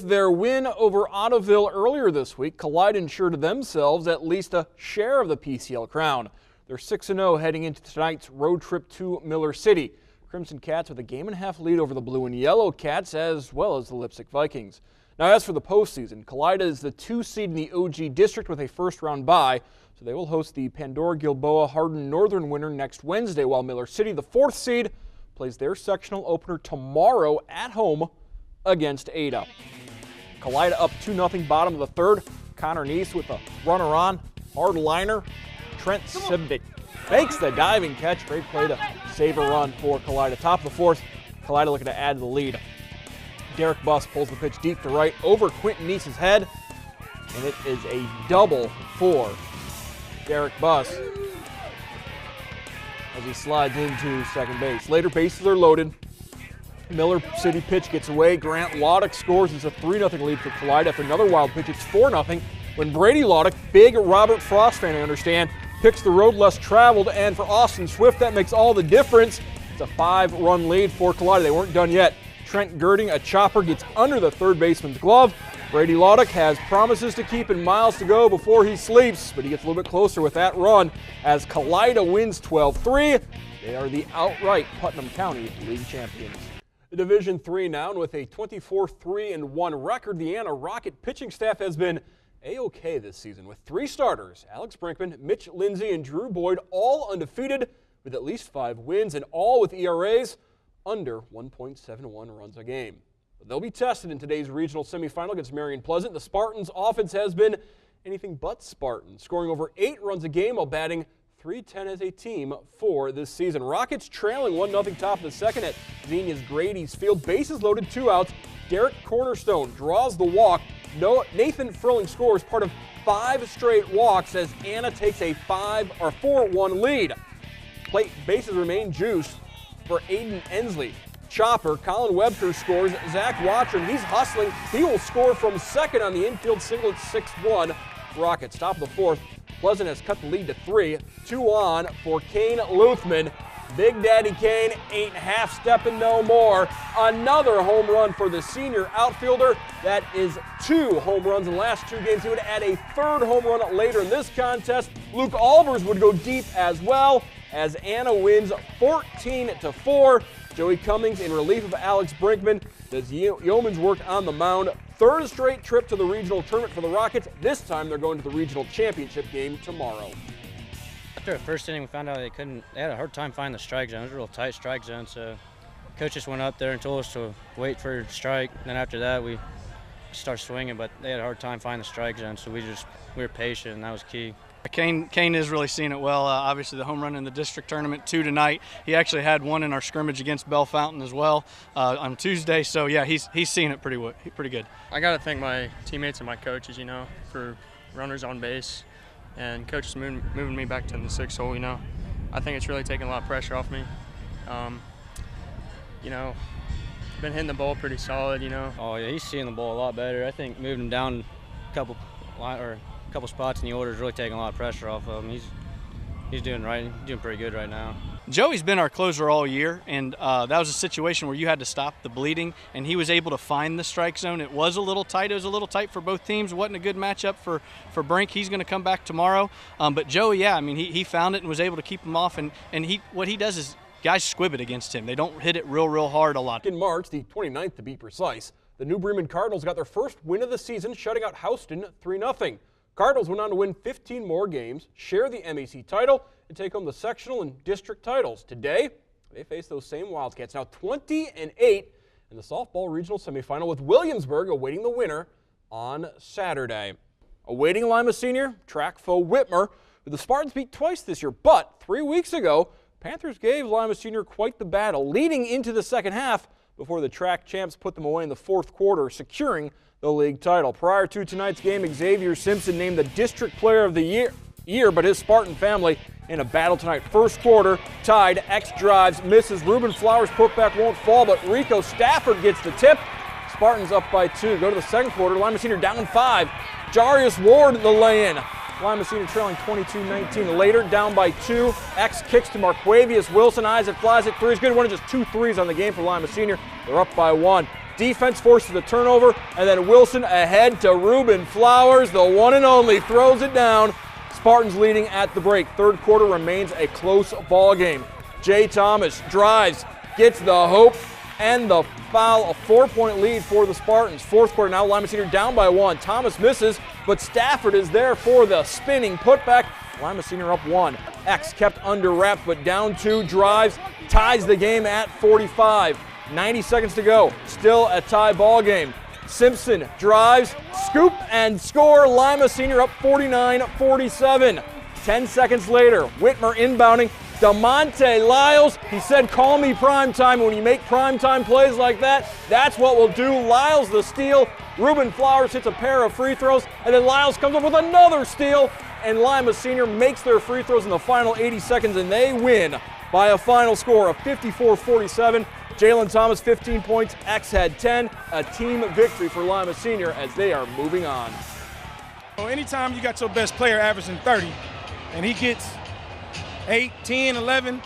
Their win over Ottoville earlier this week, Kalida ensured themselves at least a share of the PCL crown. They're 6-0 heading into tonight's road trip to Miller City. Crimson Cats with a game-and-a-half lead over the Blue and Yellow Cats as well as the Lipsick Vikings. Now as for the postseason, Kalida is the 2 seed in the OG district with a first-round bye, so they will host the Pandora Gilboa Hardin Northern winner next Wednesday, while Miller City, the 4th seed, plays their sectional opener tomorrow at home against Ada. Kalida up 2-0 bottom of the third. Connor Neese with a runner on, hard liner. Trent Sibdick makes the diving catch. Great play to save a run for Kalida. Top of the fourth, Kalida looking to add to the lead. Derek Buss pulls the pitch deep to right over Quentin Neese's head, and it is a double for Derek Buss as he slides into second base. Later bases are loaded. Miller City pitch gets away. Grant Laudick scores. It's a 3-0 lead for Kalida. After another wild pitch, it's 4-0 when Brady Laudick, big Robert Frost fan I understand, picks the road less traveled, and for Austin Swift that makes all the difference. It's a 5-run lead for Kalida. They weren't done yet. Trent Girding, a chopper, gets under the third baseman's glove. Brady Laudick has promises to keep and miles to go before he sleeps, but he gets a little bit closer with that run as Kalida wins 12-3. They are the outright Putnam County League champions. The Division III now, and with a 24-3-1 record, the Anna Rocket pitching staff has been A-OK this season with 3 starters, Alex Brinkman, Mitch Lindsay, and Drew Boyd, all undefeated with at least 5 wins and all with ERAs under 1.71 runs a game. But they'll be tested in today's regional semifinal against Marion Pleasant. The Spartans' offense has been anything but Spartan, scoring over 8 runs a game while batting .310 as a team for this season. Rockets trailing 1-0 top of the second at Xenia's Grady's Field. Bases loaded, 2 outs. Derek Cornerstone draws the walk. Nathan Frilling scores part of 5 straight walks as Anna takes a 4-1 lead. Bases remain juiced for Aiden Ensley. Chopper, Colin Webster scores. Zach Watchern, he's hustling. He will score from second on the infield single at 6-1. Rockets top of the fourth. Pleasant has cut the lead to 3. 2 on for Kane Luthman. Big Daddy Kane ain't half-stepping no more. Another home run for the senior outfielder. That is 2 home runs in the last 2 games. He would add a 3rd home run later in this contest. Luke Albers would go deep as well as Anna wins 14-4. Joey Cummings in relief of Alex Brinkman does yeoman's work on the mound. 3rd straight trip to the regional tournament for the Rockets. This time they're going to the regional championship game tomorrow. After the first inning, we found out they had a hard time finding the strike zone. It was a real tight strike zone, so coach just went up there and told us to wait for a strike. Then after that, we started swinging, but they had a hard time finding the strike zone, so we were patient, and that was key. Kane is really seeing it well. Obviously, the home run in the district tournament, 2 tonight. He actually had 1 in our scrimmage against Bell Fountain as well on Tuesday. So yeah, he's seeing it pretty good. I got to thank my teammates and my coaches, for runners on base, and coaches moving me back to the 6th hole. I think it's really taken a lot of pressure off me. Been hitting the ball pretty solid. Oh yeah, he's seeing the ball a lot better. I think moving him down a couple spots in the order is really taking a lot of pressure off of him. He's doing pretty good right now. Joey's been our closer all year, and that was a situation where you had to stop the bleeding, and he was able to find the strike zone. It was a little tight. It was a little tight for both teams. It wasn't a good matchup for Brink. He's going to come back tomorrow. But Joey, yeah, I mean, he found it and was able to keep him off. And what he does is guys squib it against him. They don't hit it real hard a lot. In March, the 29th to be precise, the New Bremen Cardinals got their first win of the season, shutting out Houston 3-0. Cardinals went on to win 15 more games, share the MAC title, and take home the sectional and district titles. Today, they face those same Wildcats, now 20-8 in the softball regional semifinal, with Williamsburg awaiting the winner on Saturday. Awaiting Lima Senior, track foe Whitmer, who the Spartans beat twice this year, but 3 weeks ago, Panthers gave Lima Senior quite the battle, leading into the second half before the track champs put them away in the 4th quarter, securing the league title. Prior to tonight's game, Xavier Simpson named the district player of the year, but his Spartan family in a battle tonight. First quarter, tied, X drives, misses. Ruben Flowers' putback won't fall, but Rico Stafford gets the tip. Spartans up by 2. Go to the second quarter, Lima Senior down 5. Jarius Ward the lay-in. Lima Senior trailing 22-19 later, down by 2. X kicks to Marquavius Wilson. Eyes it, flies it, 3 is good. One of just 2 threes on the game for Lima Senior. They're up by 1. Defense forces a turnover, and then Wilson ahead to Ruben Flowers, the one and only, throws it down. Spartans leading at the break. Third quarter remains a close ball game. Jay Thomas drives, gets the hope and the foul. A 4-point lead for the Spartans. Fourth quarter now, Lima Senior down by 1. Thomas misses, but Stafford is there for the spinning putback. Lima Senior up 1. X kept under wraps, but down 2, drives, ties the game at 45. 90 seconds to go. Still a tie ball game. Simpson drives, scoop, and score. Lima Senior up 49-47. 10 seconds later, Whitmer inbounding. DeMonte Lyles, he said, call me primetime. When you make primetime plays like that, that's what we'll do. Lyles the steal. Ruben Flowers hits a pair of free throws, and then Lyles comes up with another steal, and Lima Senior makes their free throws in the final 80 seconds, and they win by a final score of 54-47. Jalen Thomas, 15 points, X had 10. A team victory for Lima Senior as they are moving on. Well, anytime you got your best player averaging 30 and he gets 8, 10, 11,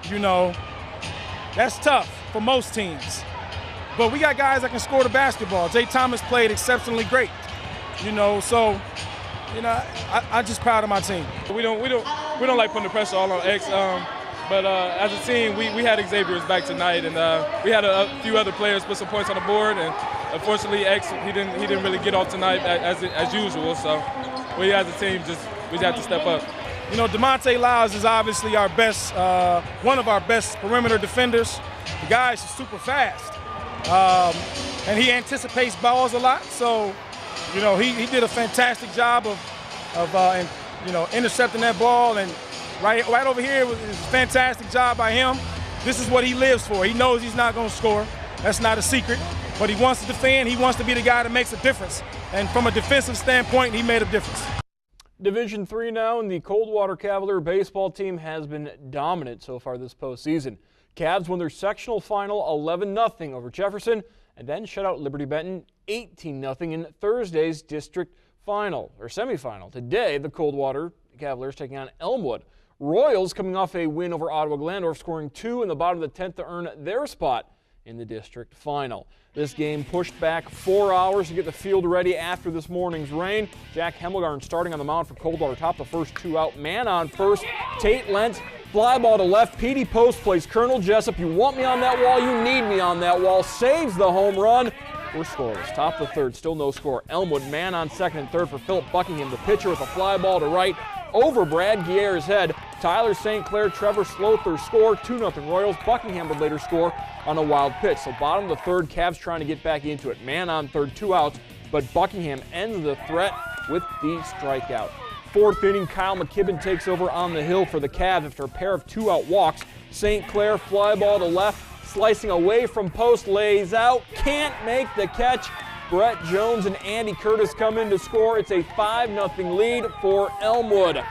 you know, that's tough for most teams. But we got guys that can score the basketball. Jay Thomas played exceptionally great, you know, so, you know, I'm just proud of my team. We don't like putting the pressure all on X. But as a team, we had Xavier's back tonight, and we had a few other players put some points on the board, and unfortunately, X he didn't really get off tonight as usual. So we as a team we just have to step up. You know, DeMonte Lyles is obviously our best, one of our best perimeter defenders. The guy is super fast, and he anticipates balls a lot. So, you know, he did a fantastic job of you know, intercepting that ball. And right over here was a fantastic job by him. This is what he lives for. He knows he's not going to score. That's not a secret. But he wants to defend. He wants to be the guy that makes a difference. And from a defensive standpoint, he made a difference. Division III now, and the Coldwater Cavalier baseball team has been dominant so far this postseason. Cavs won their sectional final 11-0 over Jefferson, and then shut out Liberty Benton 18-0 in Thursday's district final, or semifinal. Today, the Coldwater Cavaliers taking on Elmwood. Royals coming off a win over Ottawa Glandorf, scoring 2 in the bottom of the 10th to earn their spot in the district final. This game pushed back 4 hours to get the field ready after this morning's rain. Jack Hemmelgarn starting on the mound for Coldwater, top the first 2 out. Man on first, Tate Lentz, fly ball to left. Petey Post plays Colonel Jessup. You want me on that wall, you need me on that wall. Saves the home run. We're scoreless. Top the third, still no score. Elmwood man on second and third for Philip Buckingham. The pitcher with a fly ball to right over Brad Guerre's head. Tyler St. Clair, Trevor Slother score, 2-0 Royals. Buckingham would later score on a wild pitch. So bottom of the third, Cavs trying to get back into it. Man on third, 2 outs, but Buckingham ends the threat with the strikeout. Fourth inning, Kyle McKibben takes over on the hill for the Cavs after a pair of 2-out walks. St. Clair fly ball to left, slicing away from post, lays out, can't make the catch. Brett Jones and Andy Curtis come in to score. It's a 5-0 lead for Elmwood.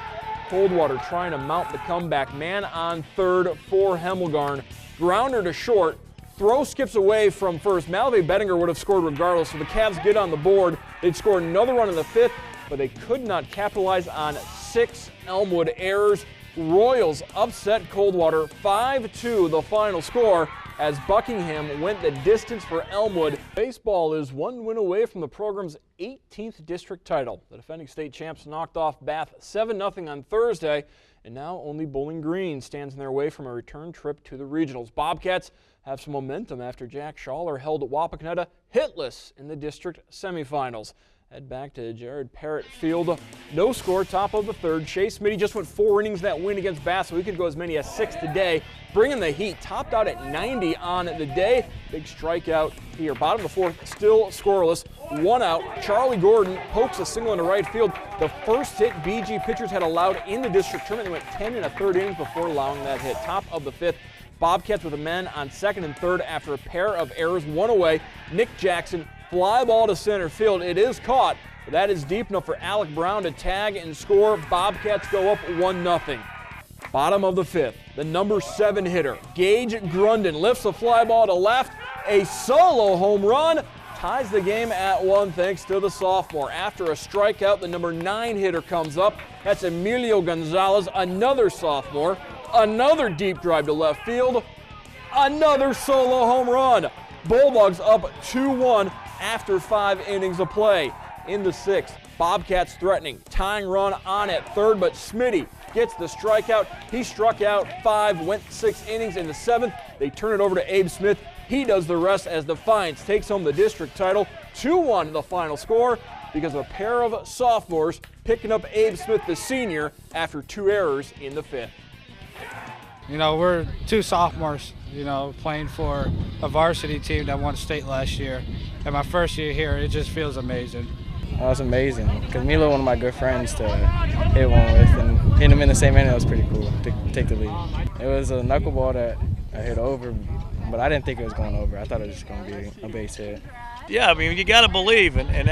Coldwater trying to mount the comeback. Man on third for Hemmelgarn. Grounder to short. Throw skips away from first. Malve Bettinger would have scored regardless, so the Cavs get on the board. They'd score another run in the 5th, but they could not capitalize on 6 Elmwood errors. Royals upset Coldwater 5-2, the final score, as Buckingham went the distance for Elmwood. Baseball is 1 win away from the program's 18th district title. The defending state champs knocked off Bath 7-0 on Thursday, and now only Bowling Green stands in their way from a return trip to the regionals. Bobcats have some momentum after Jack Schaller held Wapakoneta hitless in the district semifinals. Head back to Jared Parrott Field. No score, top of the third. Chase Smitty just went 4 innings that win against Bath, so he could go as many as 6 today. Bringing the heat, topped out at 90 on the day. Big strikeout here. Bottom of the 4th, still scoreless. 1 out. Charlie Gordon pokes a single into right field. The first hit BG pitchers had allowed in the district tournament. They went 10 in a third inning before allowing that hit. Top of the 5th. Bobcats with a man on second and third after a pair of errors. 1 away. Nick Jackson, fly ball to center field. It is caught, but that is deep enough for Alec Brown to tag and score. Bobcats go up 1-0. Bottom of the 5th, the number 7 hitter, Gage Grunden, lifts a fly ball to left. A solo home run ties the game at 1 thanks to the sophomore. After a strikeout, the number 9 hitter comes up. That's Emilio Gonzalez, another sophomore. Another deep drive to left field. Another solo home run. Bulldogs up 2-1 after 5 innings of play. In the 6th, Bobcats threatening, tying run on at third, but Smitty gets the strikeout. He struck out 5, went 6 innings. In the 7th, they turn it over to Abe Smith. He does the rest as Defiance takes home the district title. 2-1 the final score because of a pair of sophomores picking up Abe Smith, the senior, after 2 errors in the 5th. You know, we're 2 sophomores, you know, playing for a varsity team that won state last year. And my first year here, it just feels amazing. Oh, it's amazing because Milo, one of my good friends to hit one with, and hitting him in the same inning, that was pretty cool to take the lead. It was a knuckleball that I hit over, but I didn't think it was going over. I thought it was just going to be a base hit. Yeah, I mean, you got to believe, and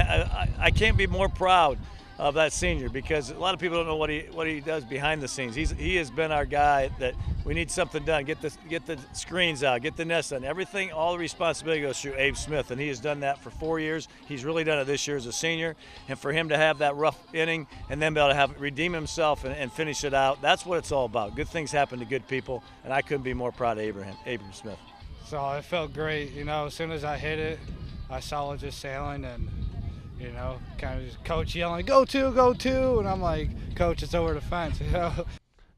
I can't be more proud of that senior because a lot of people don't know what he does behind the scenes. He has been our guy that we need something done. Get the screens out, get the nest done. Everything, all the responsibility goes through Abe Smith, and he has done that for 4 years. He's really done it this year as a senior, and for him to have that rough inning and then be able to redeem himself and finish it out, that's what it's all about. Good things happen to good people, and I couldn't be more proud of Abraham Smith. So it felt great. You know, as soon as I hit it, I saw it just sailing, and you know, kind of just coach yelling, "Go two, go two," and I'm like, "Coach, it's over the fence," you know.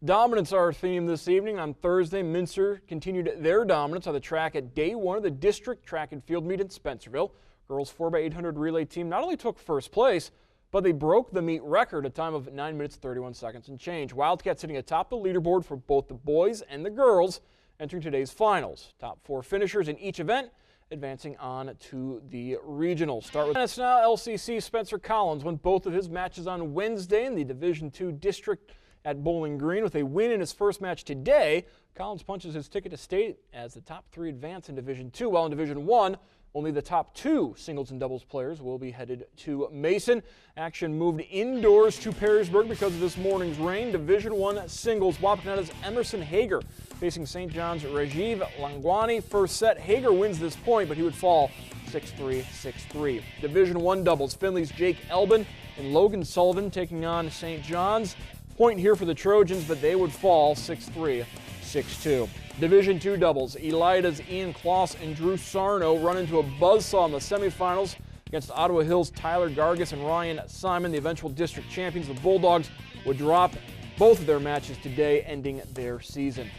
Dominance our theme this evening. On Thursday, Minster continued their dominance on the track at day 1 of the district track and field meet in Spencerville. Girls 4x800 relay team not only took first place, but they broke the meet record, a time of 9 minutes 31 seconds and change. Wildcats sitting atop the leaderboard for both the boys and the girls entering today's finals. Top 4 finishers in each event advancing on to the regionals. Start with tennis now. LCC Spencer Collins won both of his matches on Wednesday in the Division II district at Bowling Green. With a win in his first match today, Collins punches his ticket to state as the top 3 advance in Division II, while in Division I, only the top 2 singles and doubles players will be headed to Mason. Action moved indoors to Perrysburg because of this morning's rain. Division I singles, Wapakoneta's Emerson Hager facing St. John's Rajiv Langwani. First set, Hager wins this point, but he would fall 6-3, 6-3. Division I doubles, Finley's Jake Elbin and Logan Sullivan taking on St. John's. Point here for the Trojans, but they would fall 6-3, 6-2. Division II doubles, Elida's Ian Kloss and Drew Sarno run into a buzzsaw in the semifinals against Ottawa Hills' Tyler Gargas and Ryan Simon. The eventual district champions, the Bulldogs, would drop both of their matches today, ending their season.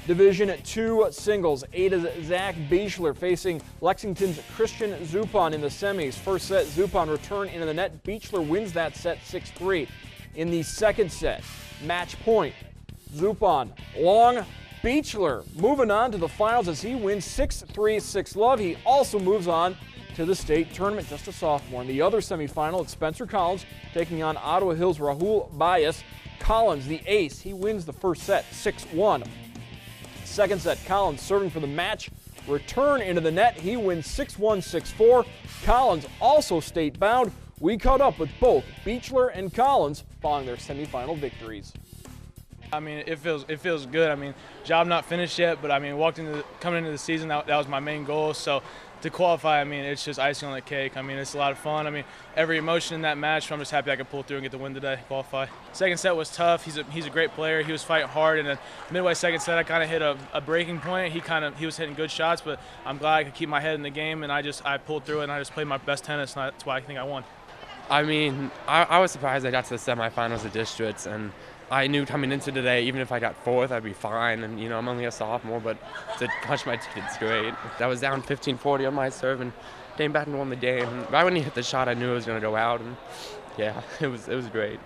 Division II singles, Ada's Zach Bichler facing Lexington's Christian Zupon in the semis. First set, Zupon return into the net. Bichler wins that set 6-3. In the second set, match point, Zupon long, Bichler moving on to the finals as he wins 6-3, 6-love. He also moves on to the state tournament, just a sophomore. In the other semifinal, it's Spencer Collins taking on Ottawa Hills' Rahul Bias. Collins, the ace, he wins the first set 6-1. Second set, Collins serving for the match. Return into the net, he wins 6-1, 6-4. Collins also state bound. We caught up with both Bichler and Collins following their semifinal victories. I mean, it feels good. I mean, job not finished yet, but I mean, coming into the season, that was my main goal. So to qualify, I mean, it's just icing on the cake. I mean, it's a lot of fun. I mean, every emotion in that match, so I'm just happy I could pull through and get the win today, qualify. Second set was tough. He's a great player. He was fighting hard, and then midway second set, I kind of hit a breaking point. He was hitting good shots, but I'm glad I could keep my head in the game, and I pulled through it, and I just played my best tennis, and that's why I think I won. I mean, I was surprised I got to the semifinals of districts, and I knew coming into today, even if I got 4th, I'd be fine. And, you know, I'm only a sophomore, but to punch my ticket's great. I was down 15-40 on my serve and came back and won the game. Right when he hit the shot, I knew it was going to go out. And, yeah, it was great.